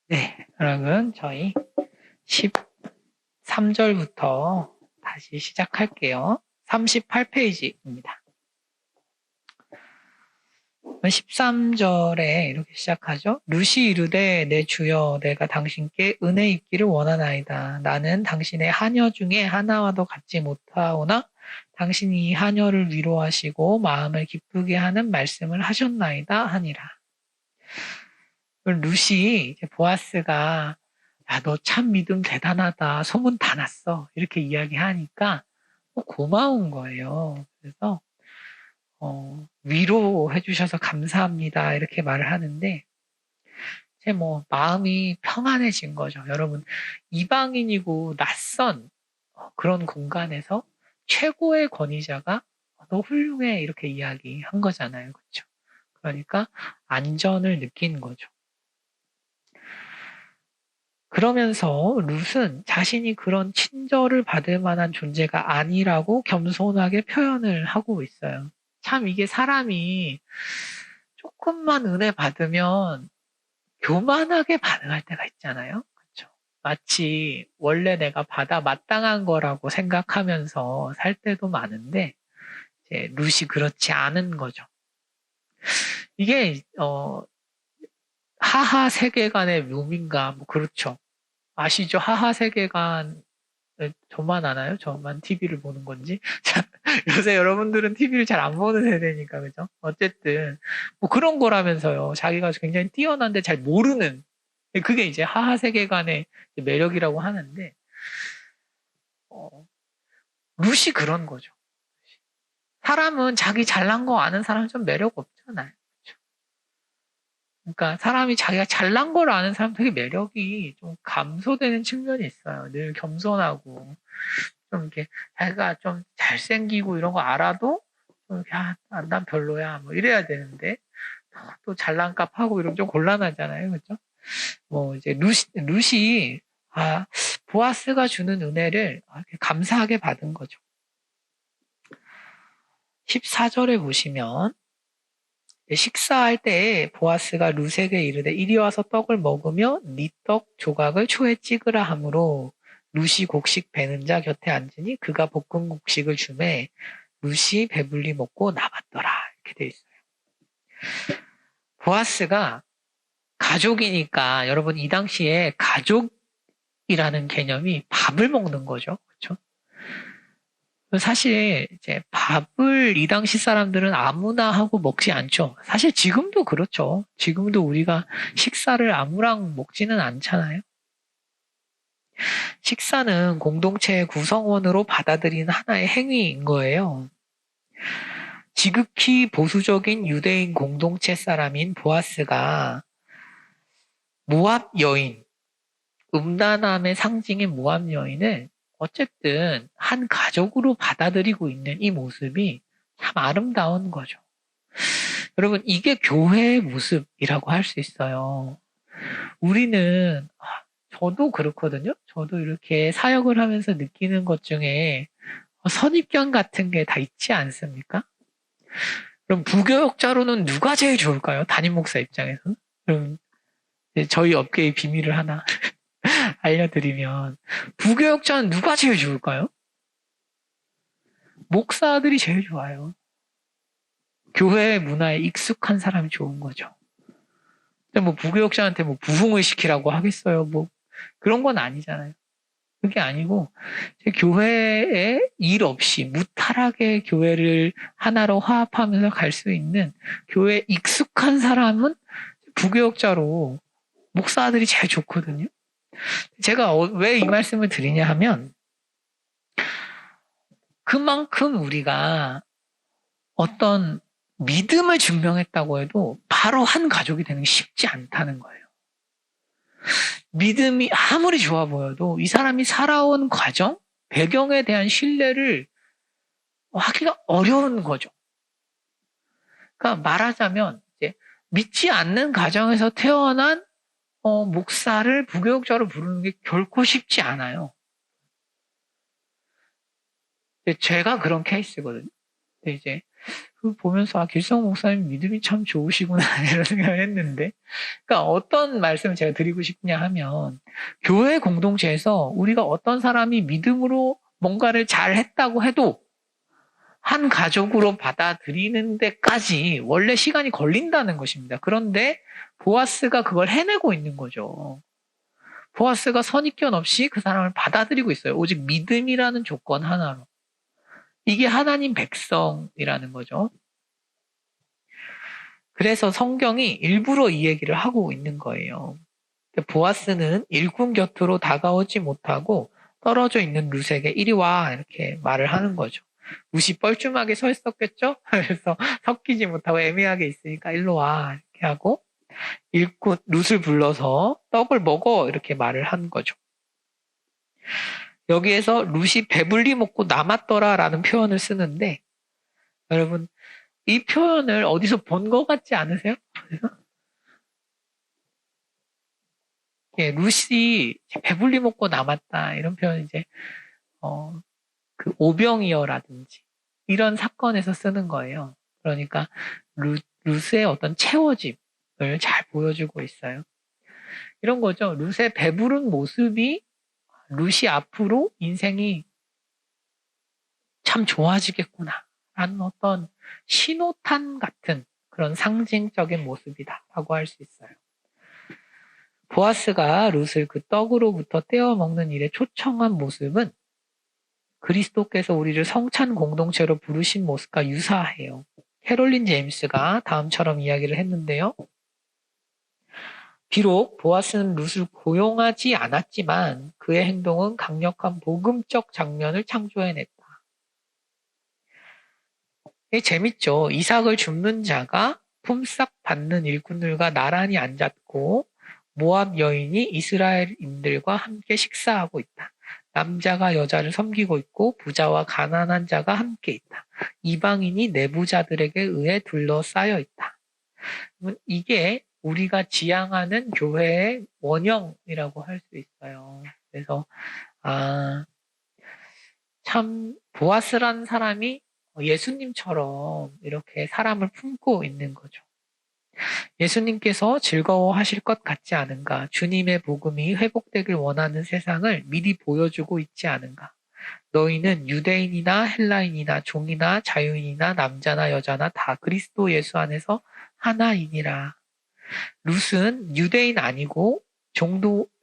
네, 여러분, 저희 13절부터 다시 시작할게요. 38페이지입니다. 13절에 이렇게 시작하죠. 루시 이르되 내 주여 내가 당신께 은혜 입기를 원하나이다. 나는 당신의 하녀 중에 하나와도 같지 못하오나 당신이 이 하녀를 위로하시고 마음을 기쁘게 하는 말씀을 하셨나이다 하니라. 루시 보아스가 야, 너 참 믿음 대단하다. 소문 다 났어. 이렇게 이야기하니까 고마운 거예요. 그래서 위로해 주셔서 감사합니다. 이렇게 말을 하는데 제 마음이 평안해진 거죠. 여러분, 이방인이고 낯선 그런 공간에서 최고의 권위자가 너 훌륭해 이렇게 이야기한 거잖아요. 그렇죠? 그러니까 안전을 느낀 거죠. 그러면서 룻은 자신이 그런 친절을 받을 만한 존재가 아니라고 겸손하게 표현을 하고 있어요. 참 이게 사람이 조금만 은혜 받으면 교만하게 반응할 때가 있잖아요. 그렇죠? 마치 원래 내가 받아 마땅한 거라고 생각하면서 살 때도 많은데 이제 룻이 그렇지 않은 거죠. 이게 하하 세계관의 묘미인가 그렇죠. 아시죠? 하하 세계관 저만 아나요? 저만 TV를 보는 건지? 요새 여러분들은 TV를 잘 안 보는 세대니까, 그죠? 어쨌든, 그런 거라면서요. 자기가 굉장히 뛰어난데 잘 모르는, 그게 이제 하하 세계관의 매력이라고 하는데, 룻이 그런 거죠. 사람은 자기 잘난 거 아는 사람은 좀 매력 없잖아요. 그렇죠? 그러니까 사람이 자기가 잘난 걸 아는 사람 되게 매력이 좀 감소되는 측면이 있어요. 늘 겸손하고. 좀 이렇게 자기가 좀 잘생기고 이런 거 알아도 좀 난 별로야 뭐 이래야 되는데 또 잘난 값하고 이러면 좀 곤란하잖아요, 그렇죠? 이제 루시 보아스가 주는 은혜를 감사하게 받은 거죠. 14절에 보시면 식사할 때에 보아스가 룻에게 이르되 이리 와서 떡을 먹으며 네 떡 조각을 초에 찍으라 하므로 룻이 곡식 베는 자 곁에 앉으니 그가 볶은 곡식을 주매 룻이 배불리 먹고 남았더라. 이렇게 돼 있어요. 보아스가 가족이니까 여러분 이 당시에 가족이라는 개념이 밥을 먹는 거죠. 그렇죠? 사실 이제 밥을 이 당시 사람들은 아무나 하고 먹지 않죠. 사실 지금도 그렇죠. 지금도 우리가 식사를 아무랑 먹지는 않잖아요. 식사는 공동체의 구성원으로 받아들이는 하나의 행위인 거예요. 지극히 보수적인 유대인 공동체 사람인 보아스가 모압 여인, 음란함의 상징인 모압 여인을 어쨌든 한 가족으로 받아들이고 있는 이 모습이 참 아름다운 거죠. 여러분, 이게 교회의 모습이라고 할 수 있어요. 우리는, 저도 그렇거든요. 저도 이렇게 사역을 하면서 느끼는 것 중에 선입견 같은 게 다 있지 않습니까? 그럼 부교역자로는 누가 제일 좋을까요? 담임 목사 입장에서는? 그럼 저희 업계의 비밀을 하나 알려드리면 부교역자는 누가 제일 좋을까요? 목사들이 제일 좋아요. 교회 문화에 익숙한 사람이 좋은 거죠. 근데 부교역자한테 부흥을 시키라고 하겠어요? 그런 건 아니잖아요. 그게 아니고 교회에 일 없이 무탈하게 교회를 하나로 화합하면서 갈 수 있는 교회에 익숙한 사람은 부교역자로 목사들이 제일 좋거든요. 제가 왜 이 말씀을 드리냐 하면 그만큼 우리가 어떤 믿음을 증명했다고 해도 바로 한 가족이 되는 게 쉽지 않다는 거예요. 믿음이 아무리 좋아 보여도 이 사람이 살아온 과정, 배경에 대한 신뢰를 하기가 어려운 거죠. 그러니까 말하자면 이제 믿지 않는 가정에서 태어난 목사를 부교역자로 부르는 게 결코 쉽지 않아요. 제가 그런 케이스거든요. 근데 이제 보면서 길성 목사님 믿음이 참 좋으시구나 이런 생각을 했는데, 그러니까 어떤 말씀을 제가 드리고 싶냐 하면, 교회 공동체에서 우리가 어떤 사람이 믿음으로 뭔가를 잘 했다고 해도 한 가족으로 받아들이는 데까지 원래 시간이 걸린다는 것입니다. 그런데 보아스가 그걸 해내고 있는 거죠. 보아스가 선입견 없이 그 사람을 받아들이고 있어요. 오직 믿음이라는 조건 하나로. 이게 하나님 백성이라는 거죠. 그래서 성경이 일부러 이 얘기를 하고 있는 거예요. 보아스는 일꾼 곁으로 다가오지 못하고 떨어져 있는 룻에게 이리 와 이렇게 말을 하는 거죠. 룻이 뻘쭘하게 서 있었겠죠? 그래서 섞이지 못하고 애매하게 있으니까 일로 와 이렇게 하고 일꾼 룻을 불러서 떡을 먹어 이렇게 말을 한 거죠. 여기에서 룻이 배불리 먹고 남았더라라는 표현을 쓰는데, 여러분 이 표현을 어디서 본 것 같지 않으세요? 예, 룻이 배불리 먹고 남았다 이런 표현 이제 그 오병이어라든지 이런 사건에서 쓰는 거예요. 그러니까 룻의 어떤 채워짐을 잘 보여주고 있어요. 이런 거죠. 룻의 배부른 모습이 룻이 앞으로 인생이 참 좋아지겠구나 라는 어떤 신호탄 같은 그런 상징적인 모습이다라고 할 수 있어요. 보아스가 룻을 그 떡으로부터 떼어 먹는 일에 초청한 모습은 그리스도께서 우리를 성찬 공동체로 부르신 모습과 유사해요. 캐롤린 제임스가 다음처럼 이야기를 했는데요. 비록 보아스는 룻을 고용하지 않았지만 그의 행동은 강력한 복음적 장면을 창조해냈다. 이게 재밌죠. 이삭을 줍는 자가 품삯 받는 일꾼들과 나란히 앉았고 모압 여인이 이스라엘인들과 함께 식사하고 있다. 남자가 여자를 섬기고 있고 부자와 가난한 자가 함께 있다. 이방인이 내부자들에게 의해 둘러싸여 있다. 이게 우리가 지향하는 교회의 원형이라고 할 수 있어요. 그래서 참 보아스라는 사람이 예수님처럼 이렇게 사람을 품고 있는 거죠. 예수님께서 즐거워하실 것 같지 않은가? 주님의 복음이 회복되길 원하는 세상을 미리 보여주고 있지 않은가? 너희는 유대인이나 헬라인이나 종이나 자유인이나 남자나 여자나 다 그리스도 예수 안에서 하나이니라. 룻은 유대인 아니고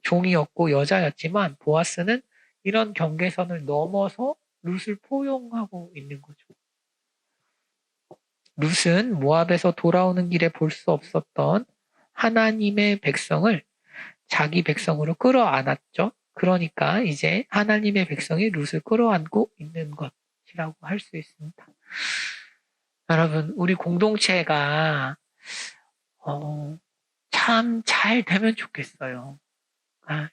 종이었고 여자였지만 보아스는 이런 경계선을 넘어서 룻을 포용하고 있는 거죠. 룻은 모압에서 돌아오는 길에 볼 수 없었던 하나님의 백성을 자기 백성으로 끌어안았죠. 그러니까 이제 하나님의 백성이 룻을 끌어안고 있는 것이라고 할 수 있습니다. 여러분, 우리 공동체가 참 잘 되면 좋겠어요.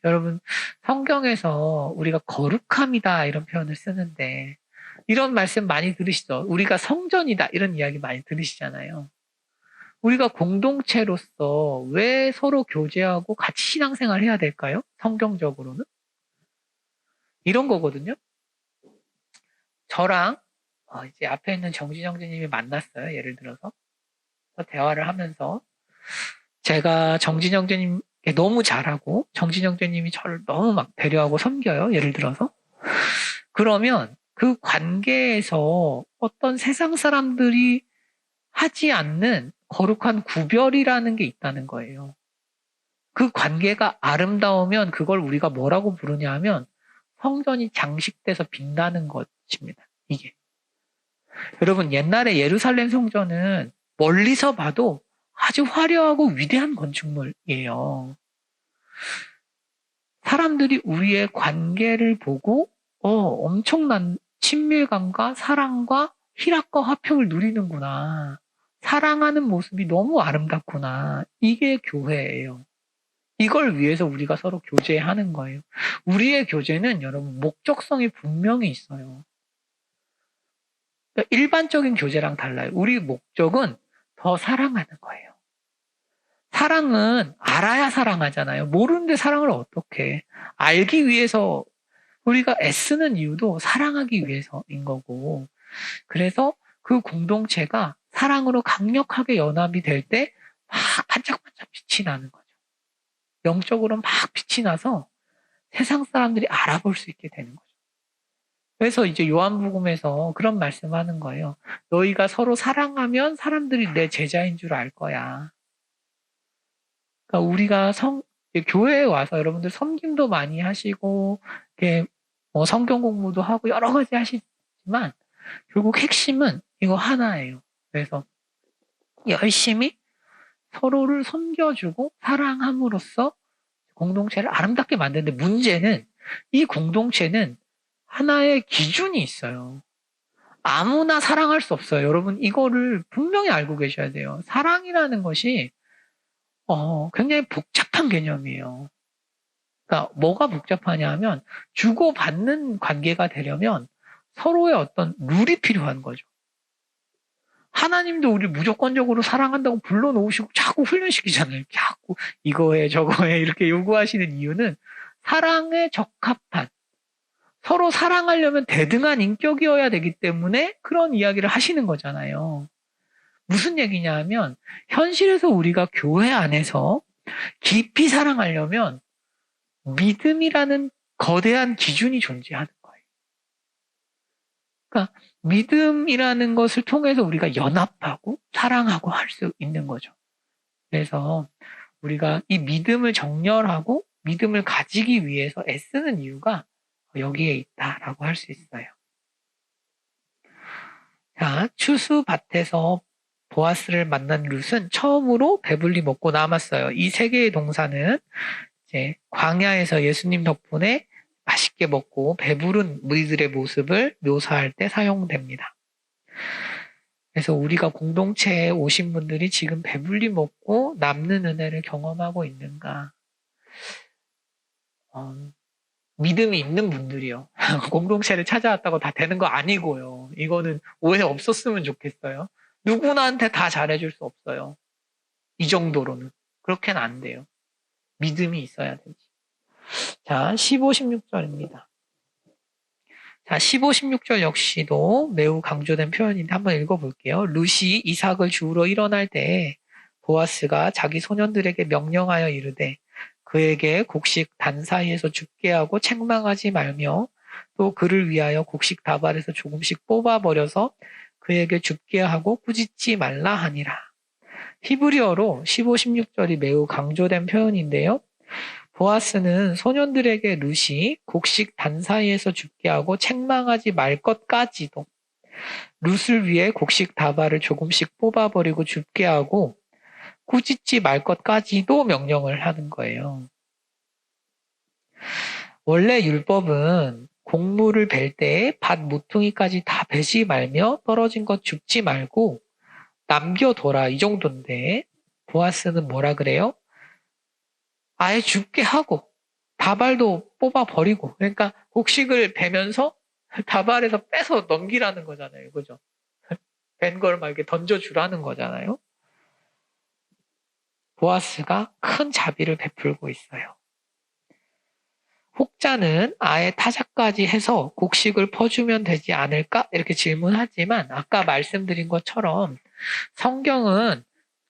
여러분, 성경에서 우리가 거룩함이다 이런 표현을 쓰는데 이런 말씀 많이 들으시죠? 우리가 성전이다 이런 이야기 많이 들으시잖아요. 우리가 공동체로서 왜 서로 교제하고 같이 신앙생활 해야 될까요? 성경적으로는? 이런 거거든요. 저랑 이제 앞에 있는 정진영재님이 만났어요. 예를 들어서 대화를 하면서 제가 정진영재님께 너무 잘하고 정진영재님이 저를 너무 막 배려하고 섬겨요. 예를 들어서 그러면 그 관계에서 어떤 세상 사람들이 하지 않는 거룩한 구별이라는 게 있다는 거예요. 그 관계가 아름다우면 그걸 우리가 뭐라고 부르냐 하면 성전이 장식돼서 빛나는 것입니다. 이게. 여러분 옛날에 예루살렘 성전은 멀리서 봐도 아주 화려하고 위대한 건축물이에요. 사람들이 우리의 관계를 보고 엄청난 친밀감과 사랑과 희락과 화평을 누리는구나. 사랑하는 모습이 너무 아름답구나. 이게 교회예요. 이걸 위해서 우리가 서로 교제하는 거예요. 우리의 교제는 여러분 목적성이 분명히 있어요. 그러니까 일반적인 교제랑 달라요. 우리 목적은 더 사랑하는 거예요. 사랑은 알아야 사랑하잖아요. 모르는데 사랑을 어떻게 해. 알기 위해서 우리가 애쓰는 이유도 사랑하기 위해서인 거고, 그래서 그 공동체가 사랑으로 강력하게 연합이 될 때 막 반짝반짝 빛이 나는 거죠. 영적으로 막 빛이 나서 세상 사람들이 알아볼 수 있게 되는 거죠. 그래서 이제 요한복음에서 그런 말씀하는 거예요. 너희가 서로 사랑하면 사람들이 내 제자인 줄 알 거야. 그러니까 우리가 교회에 와서 여러분들 섬김도 많이 하시고, 이렇게 성경 공부도 하고 여러 가지 하시지만, 결국 핵심은 이거 하나예요. 그래서 열심히 서로를 섬겨주고 사랑함으로써 공동체를 아름답게 만드는데, 문제는 이 공동체는 하나의 기준이 있어요. 아무나 사랑할 수 없어요. 여러분 이거를 분명히 알고 계셔야 돼요. 사랑이라는 것이 굉장히 복잡한 개념이에요. 그러니까 뭐가 복잡하냐 하면 주고받는 관계가 되려면 서로의 어떤 룰이 필요한 거죠. 하나님도 우리 무조건적으로 사랑한다고 불러놓으시고 자꾸 훈련시키잖아요. 자꾸 이거 해 저거 해 이렇게 요구하시는 이유는 사랑에 적합한, 서로 사랑하려면 대등한 인격이어야 되기 때문에 그런 이야기를 하시는 거잖아요. 무슨 얘기냐 하면 현실에서 우리가 교회 안에서 깊이 사랑하려면 믿음이라는 거대한 기준이 존재하는 거예요. 그러니까 믿음이라는 것을 통해서 우리가 연합하고 사랑하고 할 수 있는 거죠. 그래서 우리가 이 믿음을 정렬하고 믿음을 가지기 위해서 애쓰는 이유가 여기에 있다라고 할 수 있어요. 자, 추수밭에서 보아스를 만난 룻은 처음으로 배불리 먹고 남았어요. 이 세 개의 동사는 이제 광야에서 예수님 덕분에 맛있게 먹고 배부른 무리들의 모습을 묘사할 때 사용됩니다. 그래서 우리가 공동체에 오신 분들이 지금 배불리 먹고 남는 은혜를 경험하고 있는가? 믿음이 있는 분들이요. 공동체를 찾아왔다고 다 되는 거 아니고요. 이거는 오해 없었으면 좋겠어요. 누구나한테 다 잘해줄 수 없어요. 이 정도로는. 그렇게는 안 돼요. 믿음이 있어야 되지. 자, 15, 16절입니다. 자, 15, 16절 역시도 매우 강조된 표현인데 한번 읽어볼게요. 룻이 이삭을 주우러 일어날 때 보아스가 자기 소년들에게 명령하여 이르되 그에게 곡식 단 사이에서 죽게 하고 책망하지 말며 또 그를 위하여 곡식 다발에서 조금씩 뽑아버려서 그에게 죽게 하고 꾸짖지 말라 하니라. 히브리어로 15, 16절이 매우 강조된 표현인데요. 보아스는 소년들에게 룻이 곡식 단 사이에서 죽게 하고 책망하지 말 것까지도 룻을 위해 곡식 다발을 조금씩 뽑아버리고 죽게 하고 꾸짖지 말 것까지도 명령을 하는 거예요. 원래 율법은 곡물을 벨 때 밭 모퉁이까지 다 베지 말며 떨어진 것 줍지 말고 남겨둬라 이 정도인데 보아스는 뭐라 그래요? 아예 죽게 하고 다발도 뽑아버리고, 그러니까 곡식을 베면서 다발에서 빼서 넘기라는 거잖아요. 그죠? 벤 걸 막 이렇게 던져주라는 거잖아요. 보아스가 큰 자비를 베풀고 있어요. 혹자는 아예 타작까지 해서 곡식을 퍼주면 되지 않을까? 이렇게 질문하지만 아까 말씀드린 것처럼 성경은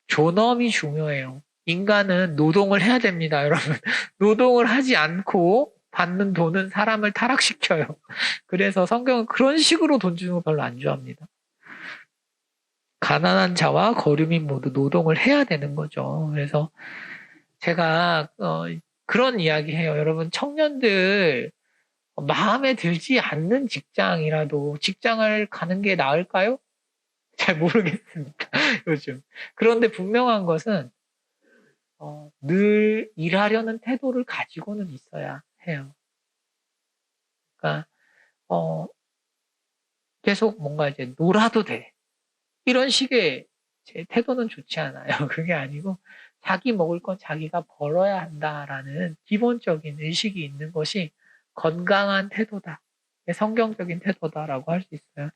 존엄이 중요해요. 인간은 노동을 해야 됩니다, 여러분. 노동을 하지 않고 받는 돈은 사람을 타락시켜요. 그래서 성경은 그런 식으로 돈 주는 거 별로 안 좋아합니다. 가난한 자와 거류민 모두 노동을 해야 되는 거죠. 그래서 제가 그런 이야기 해요. 여러분 청년들 마음에 들지 않는 직장이라도 직장을 가는 게 나을까요? 잘 모르겠습니다. 요즘. 그런데 분명한 것은 늘 일하려는 태도를 가지고는 있어야 해요. 그러니까 계속 뭔가 이제 놀아도 돼. 이런 식의 제 태도는 좋지 않아요. 그게 아니고 자기 먹을 건 자기가 벌어야 한다라는 기본적인 의식이 있는 것이 건강한 태도다. 성경적인 태도다라고 할 수 있어요.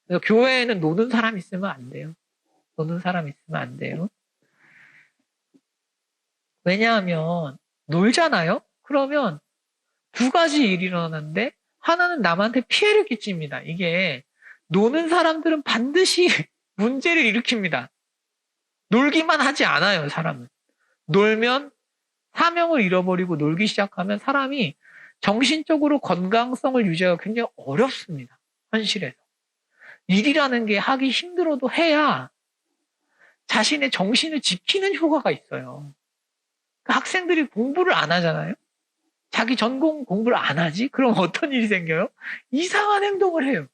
그래서 교회에는 노는 사람 있으면 안 돼요. 노는 사람 있으면 안 돼요. 왜냐하면 놀잖아요? 그러면 두 가지 일이 일어나는데 하나는 남한테 피해를 끼칩니다. 이게 노는 사람들은 반드시 문제를 일으킵니다. 놀기만 하지 않아요, 사람은. 놀면 사명을 잃어버리고 놀기 시작하면 사람이 정신적으로 건강성을 유지하기가 굉장히 어렵습니다. 현실에서. 일이라는 게 하기 힘들어도 해야 자신의 정신을 지키는 효과가 있어요. 학생들이 공부를 안 하잖아요. 자기 전공 공부를 안 하지? 그럼 어떤 일이 생겨요? 이상한 행동을 해요.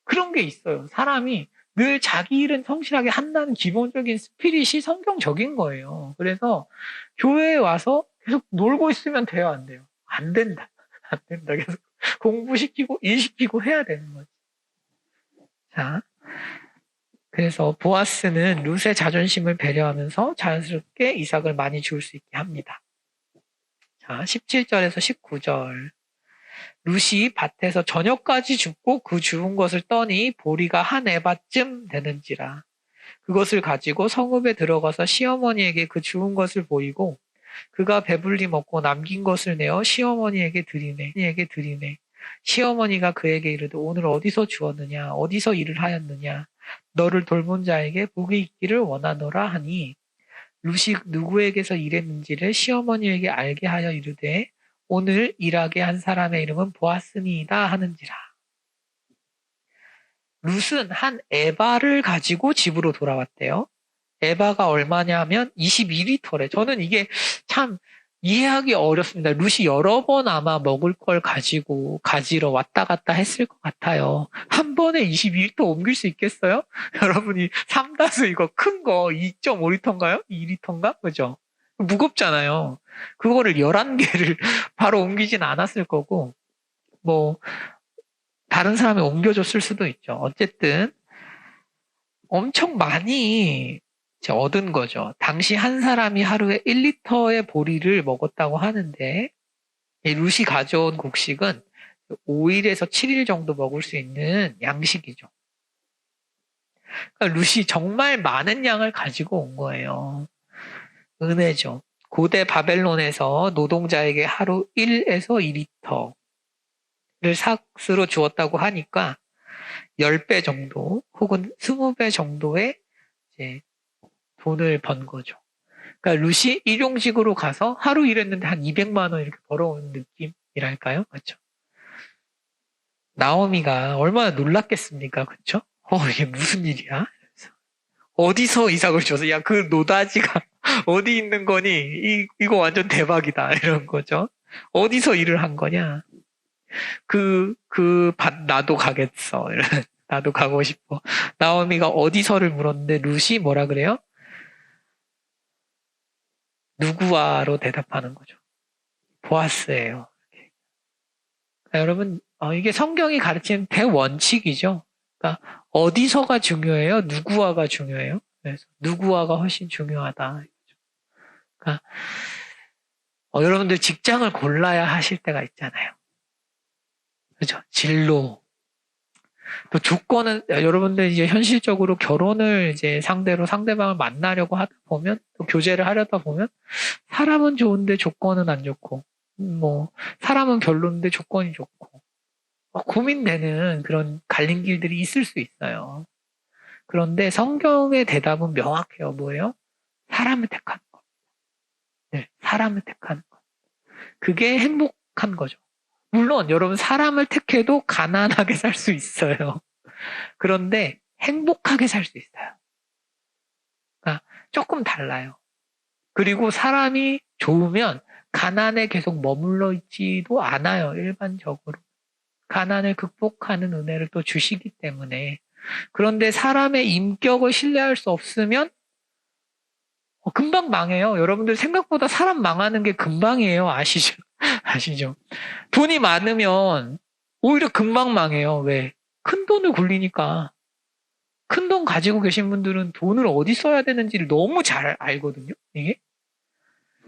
그런 게 있어요. 사람이 늘 자기 일은 성실하게 한다는 기본적인 스피릿이 성경적인 거예요. 그래서 교회에 와서 계속 놀고 있으면 돼요, 안 돼요? 안 된다. 안 된다. 계속 공부시키고 일시키고 해야 되는 거지. 자, 그래서 보아스는 룻의 자존심을 배려하면서 자연스럽게 이삭을 많이 줄 수 있게 합니다. 자, 17절에서 19절. 룻이 밭에서 저녁까지 줍고 그 주운 것을 떠니 보리가 한 에바쯤 되는지라. 그것을 가지고 성읍에 들어가서 시어머니에게 그 주운 것을 보이고 그가 배불리 먹고 남긴 것을 내어 시어머니에게 드리네. 시어머니가 그에게 이르되 오늘 어디서 주었느냐 어디서 일을 하였느냐 너를 돌본 자에게 복이 있기를 원하노라 하니 룻이 누구에게서 일했는지를 시어머니에게 알게 하여 이르되 오늘 일하게 한 사람의 이름은 보아스니이다 하는지라. 룻은 한 에바를 가지고 집으로 돌아왔대요. 에바가 얼마냐면 21리터래. 저는 이게 참 이해하기 어렵습니다. 룻이 여러 번 아마 먹을 걸 가지고 가지러 왔다 갔다 했을 것 같아요. 한 번에 22리터 옮길 수 있겠어요? 여러분이 삼다수 이거 큰 거 2.5리터인가요? 2리터인가? 그죠? 무겁잖아요. 그거를 11개를 바로 옮기진 않았을 거고 뭐 다른 사람이 옮겨줬을 수도 있죠. 어쨌든 엄청 많이 얻은 거죠. 당시 한 사람이 하루에 1리터의 보리를 먹었다고 하는데 이 룻이 가져온 곡식은 5일에서 7일 정도 먹을 수 있는 양식이죠. 그러니까 룻이 정말 많은 양을 가지고 온 거예요. 은혜죠. 고대 바벨론에서 노동자에게 하루 1에서 2리터를 삭스로 주었다고 하니까 10배 정도 혹은 20배 정도의 이제 돈을 번 거죠. 그러니까 룻이 일용직으로 가서 하루 일했는데 한 200만 원 이렇게 벌어오는 느낌이랄까요? 그렇죠? 나오미가 얼마나 놀랐겠습니까? 그렇죠? 이게 무슨 일이야? 어디서 이삭을 줘서 야, 그 노다지가 어디 있는 거니? 이거 완전 대박이다. 이런 거죠. 어디서 일을 한 거냐? 그 밭 나도 가겠어. 나도 가고 싶어. 나오미가 어디서를 물었는데 룻이 뭐라 그래요? 누구와로 대답하는 거죠. 보아스예요. 그러니까 여러분, 이게 성경이 가르치는 대원칙이죠. 그러니까 어디서가 중요해요? 누구와가 중요해요? 그래서 누구와가 훨씬 중요하다. 그러니까 여러분들 직장을 골라야 하실 때가 있잖아요. 그죠? 진로. 또 조건은 여러분들 이제 현실적으로 결혼을 이제 상대로 상대방을 만나려고 하다 보면 또 교제를 하려다 보면 사람은 좋은데 조건은 안 좋고 뭐 사람은 별론데 조건이 좋고 고민되는 그런 갈린 길들이 있을 수 있어요. 그런데 성경의 대답은 명확해요. 뭐예요? 사람을 택하는 것. 네, 사람을 택하는 것. 그게 행복한 거죠. 물론 여러분 사람을 택해도 가난하게 살 수 있어요. 그런데 행복하게 살 수 있어요. 그러니까 조금 달라요. 그리고 사람이 좋으면 가난에 계속 머물러 있지도 않아요. 일반적으로. 가난을 극복하는 은혜를 또 주시기 때문에. 그런데 사람의 인격을 신뢰할 수 없으면 금방 망해요. 여러분들 생각보다 사람 망하는 게 금방이에요. 아시죠? 아시죠? 돈이 많으면 오히려 금방 망해요. 왜? 큰 돈을 굴리니까. 큰 돈 가지고 계신 분들은 돈을 어디 써야 되는지를 너무 잘 알거든요. 이게.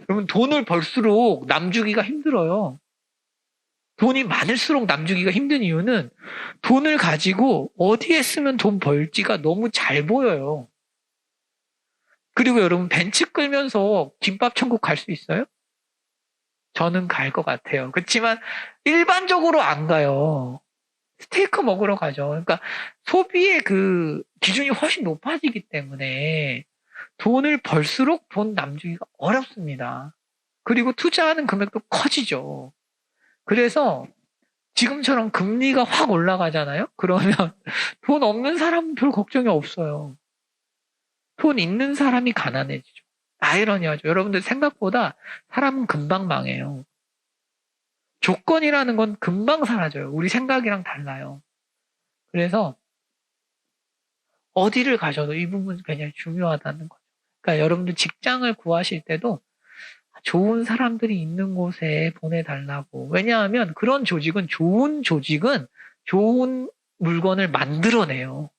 여러분 돈을 벌수록 남주기가 힘들어요. 돈이 많을수록 남주기가 힘든 이유는 돈을 가지고 어디에 쓰면 돈 벌지가 너무 잘 보여요. 그리고 여러분 벤츠 끌면서 김밥 천국 갈 수 있어요? 저는 갈 것 같아요. 그렇지만 일반적으로 안 가요. 스테이크 먹으러 가죠. 그러니까 소비의 그 기준이 훨씬 높아지기 때문에 돈을 벌수록 돈 남주기가 어렵습니다. 그리고 투자하는 금액도 커지죠. 그래서 지금처럼 금리가 확 올라가잖아요? 그러면 돈 없는 사람은 별 걱정이 없어요. 돈 있는 사람이 가난해지죠. 아이러니하죠. 여러분들 생각보다 사람은 금방 망해요. 조건이라는 건 금방 사라져요. 우리 생각이랑 달라요. 그래서 어디를 가셔도 이 부분이 굉장히 중요하다는 거죠. 그러니까 여러분들 직장을 구하실 때도 좋은 사람들이 있는 곳에 보내달라고. 왜냐하면 그런 조직은 좋은 물건을 만들어내요.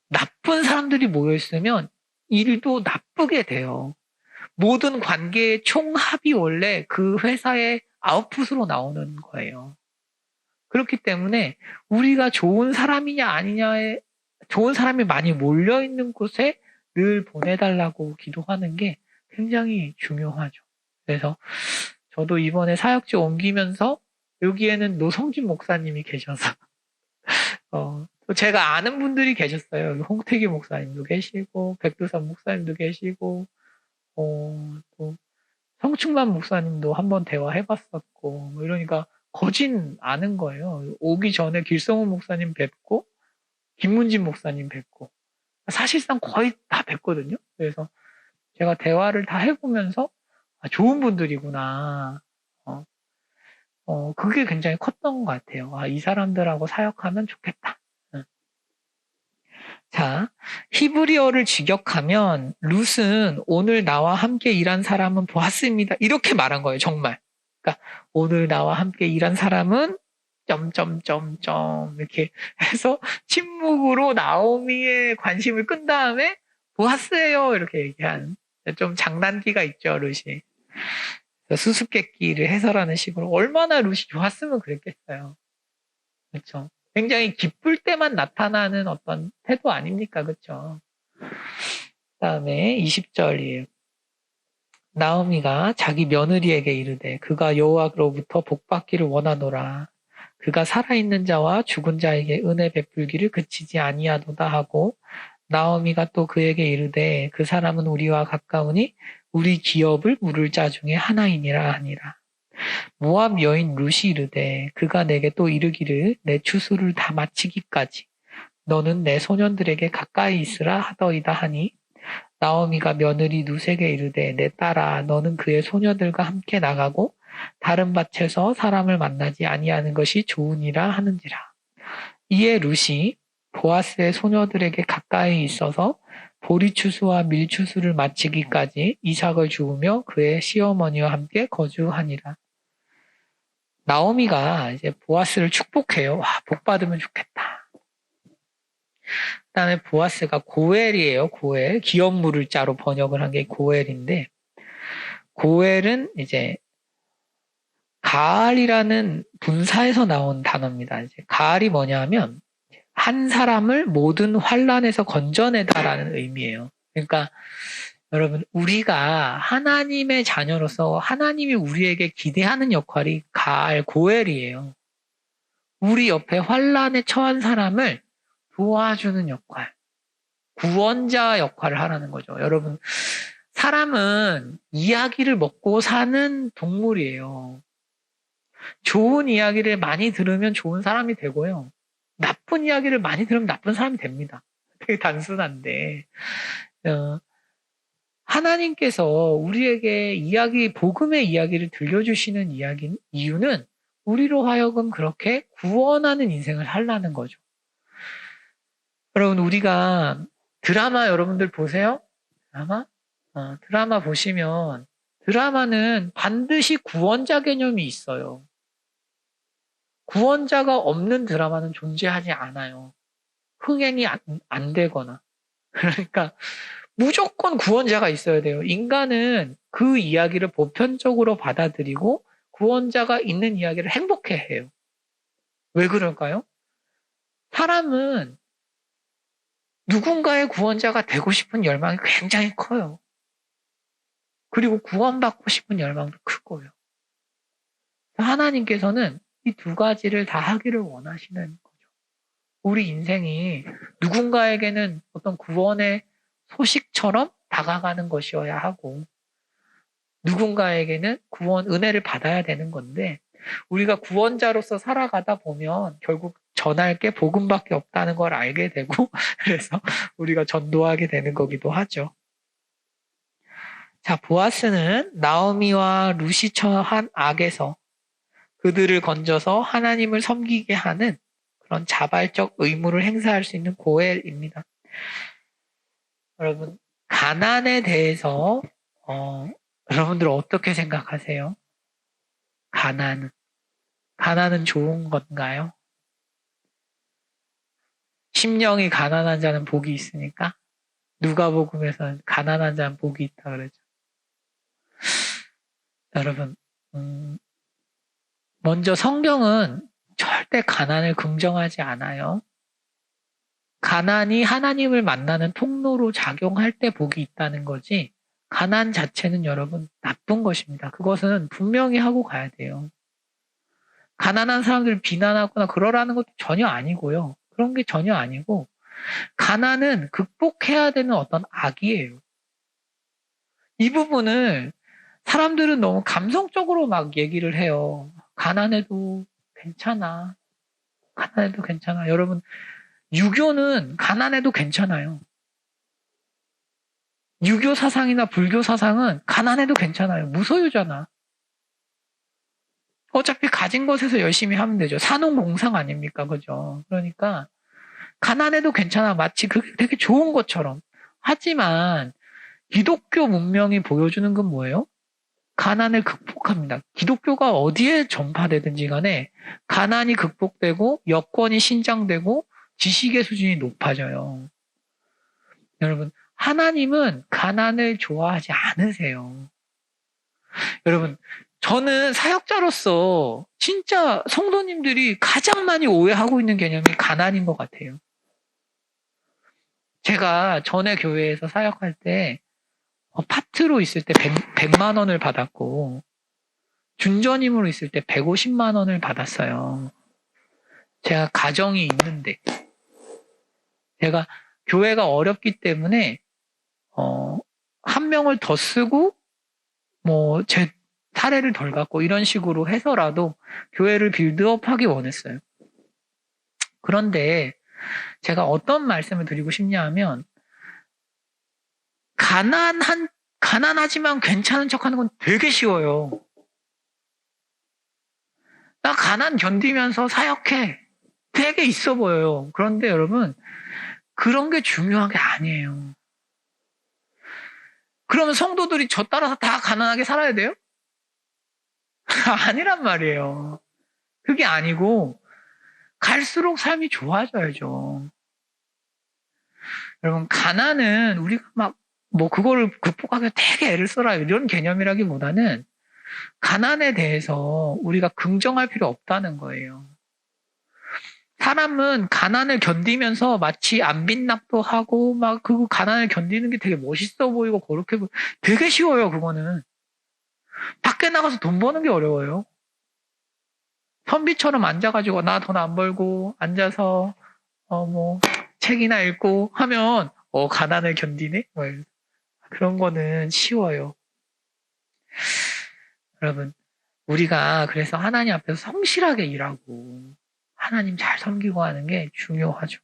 나쁜 사람들이 모여있으면 일도 나쁘게 돼요. 모든 관계의 총합이 원래 그 회사의 아웃풋으로 나오는 거예요. 그렇기 때문에 우리가 좋은 사람이냐 아니냐에 좋은 사람이 많이 몰려있는 곳에 늘 보내달라고 기도하는 게 굉장히 중요하죠. 그래서 저도 이번에 사역지 옮기면서 여기에는 노성진 목사님이 계셔서 또 제가 아는 분들이 계셨어요. 홍태기 목사님도 계시고 백두산 목사님도 계시고 또 성충만 목사님도 한번 대화해봤었고 뭐 이러니까 거진 아는 거예요. 오기 전에 길성훈 목사님 뵙고 김문진 목사님 뵙고 사실상 거의 다 뵙거든요. 그래서 제가 대화를 다 해보면서 좋은 분들이구나. 그게 굉장히 컸던 것 같아요. 이 사람들하고 사역하면 좋겠다. 자, 히브리어를 직역하면 룻은 오늘 나와 함께 일한 사람은 보았습니다. 이렇게 말한 거예요, 정말. 그러니까 오늘 나와 함께 일한 사람은 점점점점 이렇게 해서 침묵으로 나오미의 관심을 끈 다음에 보았어요 이렇게 얘기한 좀 장난기가 있죠, 룻이. 수수께끼를 해설하는 식으로 얼마나 룻이 좋았으면 그랬겠어요. 그렇죠. 굉장히 기쁠 때만 나타나는 어떤 태도 아닙니까? 그렇죠. 그다음에 20절이에요. 나오미가 자기 며느리에게 이르되 그가 여호와로부터 복받기를 원하노라. 그가 살아있는 자와 죽은 자에게 은혜 베풀기를 그치지 아니하도다 하고 나오미가 또 그에게 이르되 그 사람은 우리와 가까우니 우리 기업을 물을 자 중에 하나이니라 하니라. 모압 여인 룻이 이르되 그가 내게 또 이르기를 내 추수를 다 마치기까지 너는 내 소년들에게 가까이 있으라 하더이다 하니 나오미가 며느리 룻에게 이르되 내 딸아 너는 그의 소녀들과 함께 나가고 다른 밭에서 사람을 만나지 아니하는 것이 좋으니라 하는지라. 이에 룻이 보아스의 소녀들에게 가까이 있어서 보리추수와 밀추수를 마치기까지 이삭을 주우며 그의 시어머니와 함께 거주하니라. 나오미가 이제 보아스를 축복해요. 복 받으면 좋겠다. 그다음에 보아스가 고엘이에요. 고엘. 기업 물을 자로 번역을 한 게 고엘인데 고엘은 이제 가알이라는 분사에서 나온 단어입니다. 이제 가알이 뭐냐면 한 사람을 모든 환란에서 건져내다라는 의미예요. 그러니까 여러분 우리가 하나님의 자녀로서 하나님이 우리에게 기대하는 역할이 가알 고엘이에요. 우리 옆에 환란에 처한 사람을 도와주는 역할, 구원자 역할을 하라는 거죠. 여러분 사람은 이야기를 먹고 사는 동물이에요. 좋은 이야기를 많이 들으면 좋은 사람이 되고요. 나쁜 이야기를 많이 들으면 나쁜 사람이 됩니다. 되게 단순한데 하나님께서 우리에게 복음의 이야기를 들려주시는 이유는 우리로 하여금 그렇게 구원하는 인생을 살라는 거죠. 여러분 우리가 드라마 여러분들 보세요? 드라마 보시면 드라마는 반드시 구원자 개념이 있어요. 구원자가 없는 드라마는 존재하지 않아요. 흥행이 안 되거나. 그러니까 무조건 구원자가 있어야 돼요. 인간은 그 이야기를 보편적으로 받아들이고 구원자가 있는 이야기를 행복해해요. 왜 그럴까요? 사람은 누군가의 구원자가 되고 싶은 열망이 굉장히 커요. 그리고 구원받고 싶은 열망도 크고요. 하나님께서는 이 두 가지를 다 하기를 원하시는 거죠. 우리 인생이 누군가에게는 어떤 구원의 소식처럼 다가가는 것이어야 하고 누군가에게는 구원 은혜를 받아야 되는 건데 우리가 구원자로서 살아가다 보면 결국 전할 게 복음밖에 없다는 걸 알게 되고 그래서 우리가 전도하게 되는 거기도 하죠. 자, 보아스는 나오미와 루시 처한 악에서 그들을 건져서 하나님을 섬기게 하는 그런 자발적 의무를 행사할 수 있는 고엘입니다. 여러분, 가난에 대해서 여러분들 어떻게 생각하세요? 가난은 좋은 건가요? 심령이 가난한 자는 복이 있으니까 누가복음에서는 가난한 자는 복이 있다 그러죠. 여러분, 먼저 성경은 절대 가난을 긍정하지 않아요. 가난이 하나님을 만나는 통로로 작용할 때 복이 있다는 거지 가난 자체는 여러분 나쁜 것입니다. 그것은 분명히 하고 가야 돼요. 가난한 사람들을 비난하거나 그러라는 것도 전혀 아니고요. 그런 게 전혀 아니고 가난은 극복해야 되는 어떤 악이에요. 이 부분을 사람들은 너무 감성적으로 막 얘기를 해요. 가난해도 괜찮아. 가난해도 괜찮아. 여러분, 유교는 가난해도 괜찮아요. 유교 사상이나 불교 사상은 가난해도 괜찮아요. 무소유잖아. 어차피 가진 것에서 열심히 하면 되죠. 산업공상 아닙니까? 그죠? 그러니까 가난해도 괜찮아. 마치 그게 되게 좋은 것처럼. 하지만 기독교 문명이 보여주는 건 뭐예요? 가난을 극복합니다. 기독교가 어디에 전파되든지 간에 가난이 극복되고 여건이 신장되고 지식의 수준이 높아져요. 여러분, 하나님은 가난을 좋아하지 않으세요. 여러분, 저는 사역자로서 진짜 성도님들이 가장 많이 오해하고 있는 개념이 가난인 것 같아요. 제가 전에 교회에서 사역할 때 파트로 있을 때 100만 원을 받았고 준전임으로 있을 때 150만 원을 받았어요. 제가 가정이 있는데 제가 교회가 어렵기 때문에 한 명을 더 쓰고 제 사례를 덜 갖고 이런 식으로 해서라도 교회를 빌드업하기 원했어요. 그런데 제가 어떤 말씀을 드리고 싶냐 하면 가난하지만 괜찮은 척하는 건 되게 쉬워요. 나 가난 견디면서 사역해. 되게 있어 보여요. 그런데 여러분 그런 게 중요한 게 아니에요. 그러면 성도들이 저 따라서 다 가난하게 살아야 돼요? 아니란 말이에요. 그게 아니고 갈수록 삶이 좋아져야죠. 여러분 가난은 우리가 그거를 극복하기 되게 애를 써라 이런 개념이라기보다는 가난에 대해서 우리가 긍정할 필요 없다는 거예요. 사람은 가난을 견디면서 마치 안빈낙도 하고 그 가난을 견디는 게 되게 멋있어 보이고 그렇게 되게 쉬워요. 그거는 밖에 나가서 돈 버는 게 어려워요. 선비처럼 앉아가지고 나 돈 안 벌고 앉아서 책이나 읽고 하면 가난을 견디네? 그런 거는 쉬워요. 여러분 우리가 그래서 하나님 앞에서 성실하게 일하고 하나님 잘 섬기고 하는 게 중요하죠.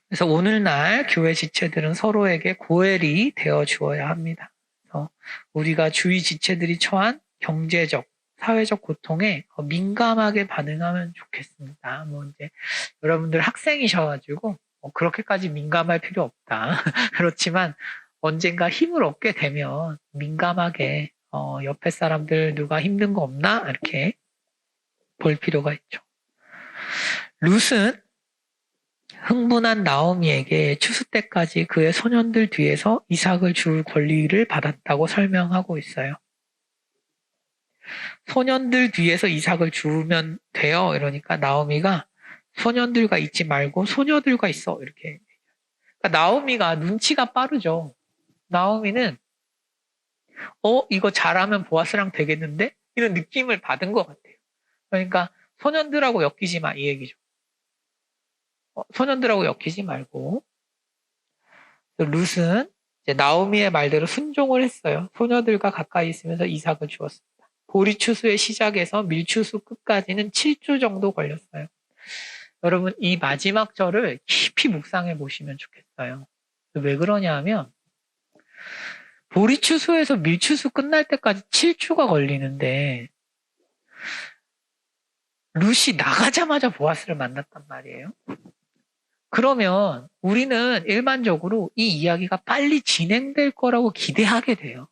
그래서 오늘날 교회 지체들은 서로에게 고엘이 되어 주어야 합니다. 그래서 우리가 주위 지체들이 처한 경제적, 사회적 고통에 민감하게 반응하면 좋겠습니다. 이제 여러분들 학생이셔가지고 그렇게까지 민감할 필요 없다. 그렇지만 언젠가 힘을 얻게 되면 민감하게 옆에 사람들 누가 힘든 거 없나 이렇게 볼 필요가 있죠. 룻은 흥분한 나오미에게 추수 때까지 그의 소년들 뒤에서 이삭을 줄 권리를 받았다고 설명하고 있어요. 소년들 뒤에서 이삭을 주면 돼요. 이러니까 나오미가 소년들과 있지 말고 소녀들과 있어. 이렇게. 그러니까 나오미가 눈치가 빠르죠. 나오미는 이거 잘하면 보아스랑 되겠는데? 이런 느낌을 받은 것 같아요. 그러니까 소년들하고 엮이지 마, 이 얘기죠. 소년들하고 엮이지 말고. 룻은 이제 나오미의 말대로 순종을 했어요. 소녀들과 가까이 있으면서 이삭을 주었습니다. 보리추수의 시작에서 밀추수 끝까지는 7주 정도 걸렸어요. 여러분, 이 마지막 절을 깊이 묵상해 보시면 좋겠어요. 왜 그러냐 하면 보리추수에서 밀추수 끝날 때까지 7주가 걸리는데 룻이 나가자마자 보아스를 만났단 말이에요. 그러면 우리는 일반적으로 이 이야기가 빨리 진행될 거라고 기대하게 돼요.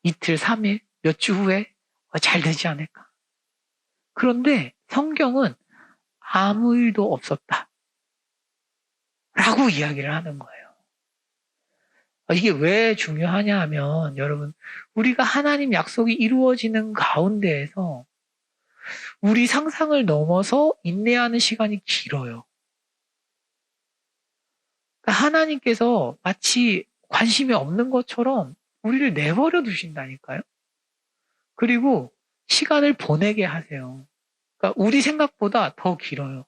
이틀, 3일, 몇 주 후에 잘 되지 않을까. 그런데 성경은 아무 일도 없었다. 라고 이야기를 하는 거예요. 이게 왜 중요하냐 하면 여러분, 우리가 하나님 약속이 이루어지는 가운데에서 우리 상상을 넘어서 인내하는 시간이 길어요. 그러니까 하나님께서 마치 관심이 없는 것처럼 우리를 내버려 두신다니까요. 그리고 시간을 보내게 하세요. 그러니까 우리 생각보다 더 길어요.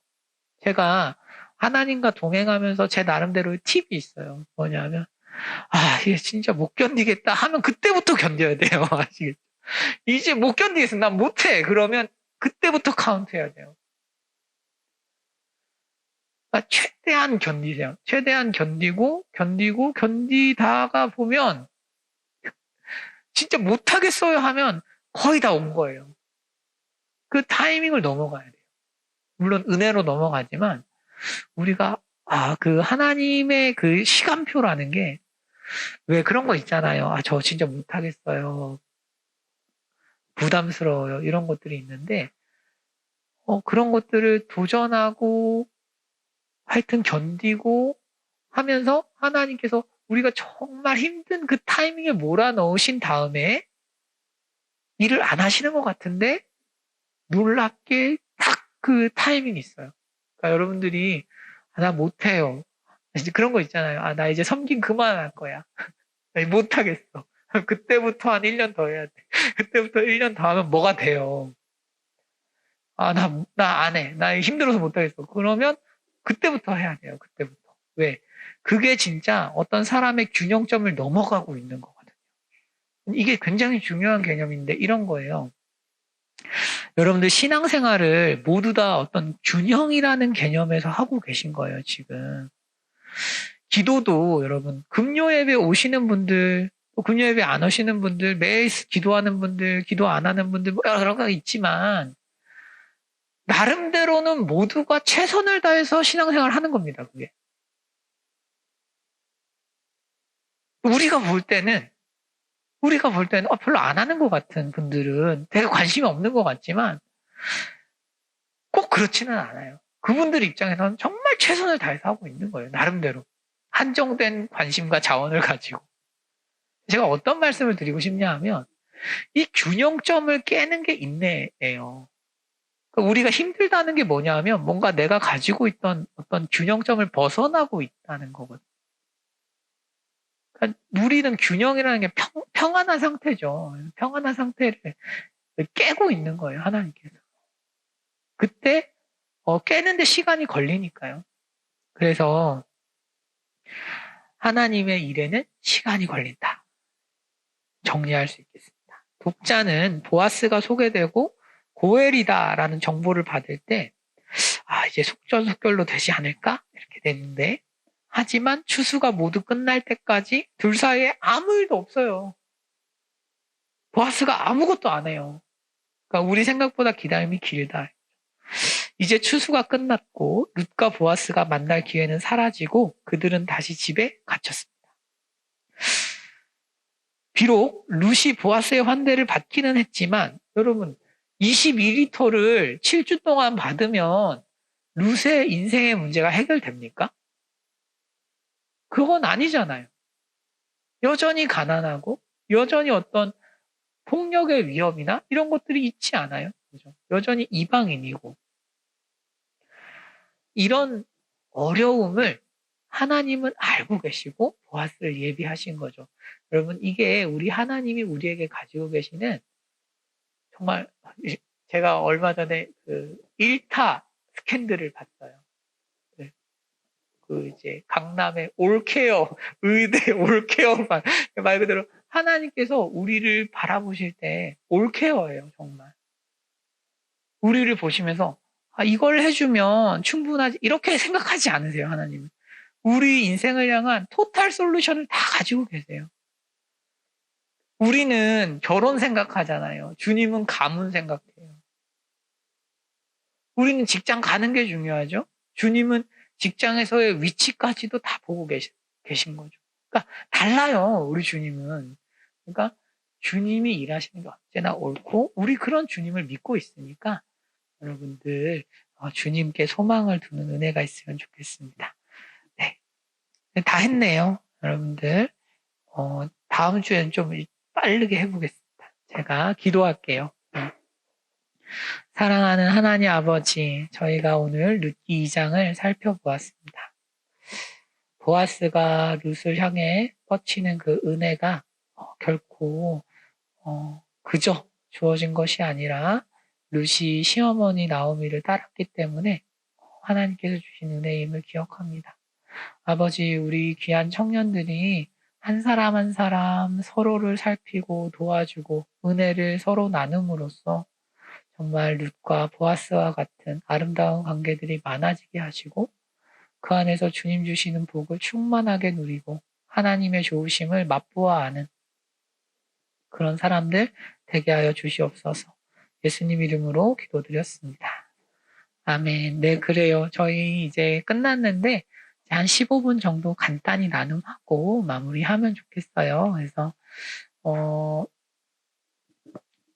제가 하나님과 동행하면서 제 나름대로의 팁이 있어요. 뭐냐면 이게 진짜 못 견디겠다 하면 그때부터 견뎌야 돼요. 아시겠죠? 이제 못 견디겠어. 난 못해. 그러면 그때부터 카운트해야 돼요. 그러니까 최대한 견디세요. 최대한 견디다가 보면 진짜 못하겠어요 하면 거의 다 온 거예요. 그 타이밍을 넘어가야 돼요. 물론 은혜로 넘어가지만 우리가 그 하나님의 그 시간표라는 게 왜 그런 거 있잖아요. 저 진짜 못하겠어요. 부담스러워요. 이런 것들이 있는데 그런 것들을 도전하고 하여튼 견디고 하면서 하나님께서 우리가 정말 힘든 그 타이밍에 몰아넣으신 다음에 일을 안 하시는 것 같은데 놀랍게 딱 그 타이밍이 있어요. 그러니까 여러분들이 나 못해요. 이제 그런 거 있잖아요. 나 이제 섬김 그만할 거야. 나 못하겠어. 그때부터 한 1년 더 해야 돼. 그때부터 1년 더 하면 뭐가 돼요. 나 안 해. 나 힘들어서 못하겠어. 그러면 그때부터 해야 돼요. 그때부터. 왜? 그게 진짜 어떤 사람의 균형점을 넘어가고 있는 거거든요. 이게 굉장히 중요한 개념인데 이런 거예요. 여러분들 신앙생활을 모두 다 어떤 균형이라는 개념에서 하고 계신 거예요, 지금. 기도도 여러분, 금요 예배 오시는 분들, 또 금요 예배 안 오시는 분들, 매일 기도하는 분들, 기도 안 하는 분들, 뭐 여러 가지 있지만, 나름대로는 모두가 최선을 다해서 신앙생활 하는 겁니다, 그게. 우리가 볼 때는 별로 안 하는 것 같은 분들은 되게 관심이 없는 것 같지만 꼭 그렇지는 않아요. 그분들 입장에서는 정말 최선을 다해서 하고 있는 거예요. 나름대로. 한정된 관심과 자원을 가지고. 제가 어떤 말씀을 드리고 싶냐 하면 이 균형점을 깨는 게 인내예요. 그러니까 우리가 힘들다는 게 뭐냐 하면 뭔가 내가 가지고 있던 어떤 균형점을 벗어나고 있다는 거거든요. 그러니까 누리는 균형이라는 게 평안한 상태죠. 평안한 상태를 깨고 있는 거예요, 하나님께서. 그때 깨는데 시간이 걸리니까요. 그래서 하나님의 일에는 시간이 걸린다. 정리할 수 있겠습니다. 독자는 보아스가 소개되고 고엘이다라는 정보를 받을 때 이제 속전속결로 되지 않을까? 이렇게 됐는데 하지만 추수가 모두 끝날 때까지 둘 사이에 아무 일도 없어요. 보아스가 아무것도 안 해요. 그러니까 우리 생각보다 기다림이 길다. 이제 추수가 끝났고 룻과 보아스가 만날 기회는 사라지고 그들은 다시 집에 갇혔습니다. 비록 룻이 보아스의 환대를 받기는 했지만 여러분 22리터를 7주 동안 받으면 룻의 인생의 문제가 해결됩니까? 그건 아니잖아요. 여전히 가난하고 여전히 어떤 폭력의 위험이나 이런 것들이 있지 않아요. 그죠? 여전히 이방인이고 이런 어려움을 하나님은 알고 계시고 보아스를 예비하신 거죠. 여러분 이게 우리 하나님이 우리에게 가지고 계시는 정말 제가 얼마 전에 그 1타 스캔들을 봤어요. 그 이제 강남의 올케어 의대 올케어만 말 그대로 하나님께서 우리를 바라보실 때 올케어예요. 정말 우리를 보시면서 이걸 해주면 충분하지 이렇게 생각하지 않으세요. 하나님은 우리 인생을 향한 토탈 솔루션을 다 가지고 계세요. 우리는 결혼 생각하잖아요. 주님은 가문 생각해요. 우리는 직장 가는 게 중요하죠. 주님은 직장에서의 위치까지도 다 보고 계신 거죠. 그러니까 달라요. 우리 주님은. 그러니까 주님이 일하시는 게 언제나 옳고 우리 그런 주님을 믿고 있으니까 여러분들 주님께 소망을 두는 은혜가 있으면 좋겠습니다. 네, 다 했네요. 여러분들 다음 주에는 좀 빠르게 해보겠습니다. 제가 기도할게요. 사랑하는 하나님 아버지, 저희가 오늘 룻기 2장을 살펴보았습니다. 보아스가 룻을 향해 뻗치는 그 은혜가 결코 그저 주어진 것이 아니라 룻이 시어머니 나오미를 따랐기 때문에 하나님께서 주신 은혜임을 기억합니다. 아버지, 우리 귀한 청년들이 한 사람 한 사람 서로를 살피고 도와주고 은혜를 서로 나눔으로써 정말 룻과 보아스와 같은 아름다운 관계들이 많아지게 하시고 그 안에서 주님 주시는 복을 충만하게 누리고 하나님의 좋으심을 맛보아 아는 그런 사람들 되게 하여 주시옵소서. 예수님 이름으로 기도드렸습니다. 아멘. 네, 그래요. 저희 이제 끝났는데 한 15분 정도 간단히 나눔하고 마무리하면 좋겠어요. 그래서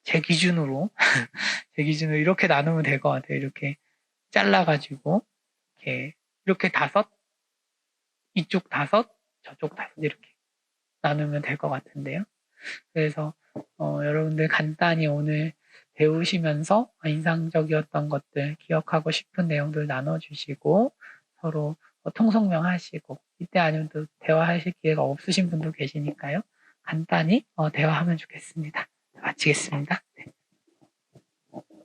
제 기준으로 이렇게 나누면 될 것 같아요. 이렇게 잘라가지고 이렇게 5, 이쪽 5, 저쪽 5 이렇게 나누면 될 것 같은데요. 그래서 여러분들 간단히 오늘 배우시면서 인상적이었던 것들 기억하고 싶은 내용들 나눠주시고 서로 통성명 하시고 이때 아니면 또 대화하실 기회가 없으신 분도 계시니까요. 간단히 대화하면 좋겠습니다. 마치겠습니다. 네.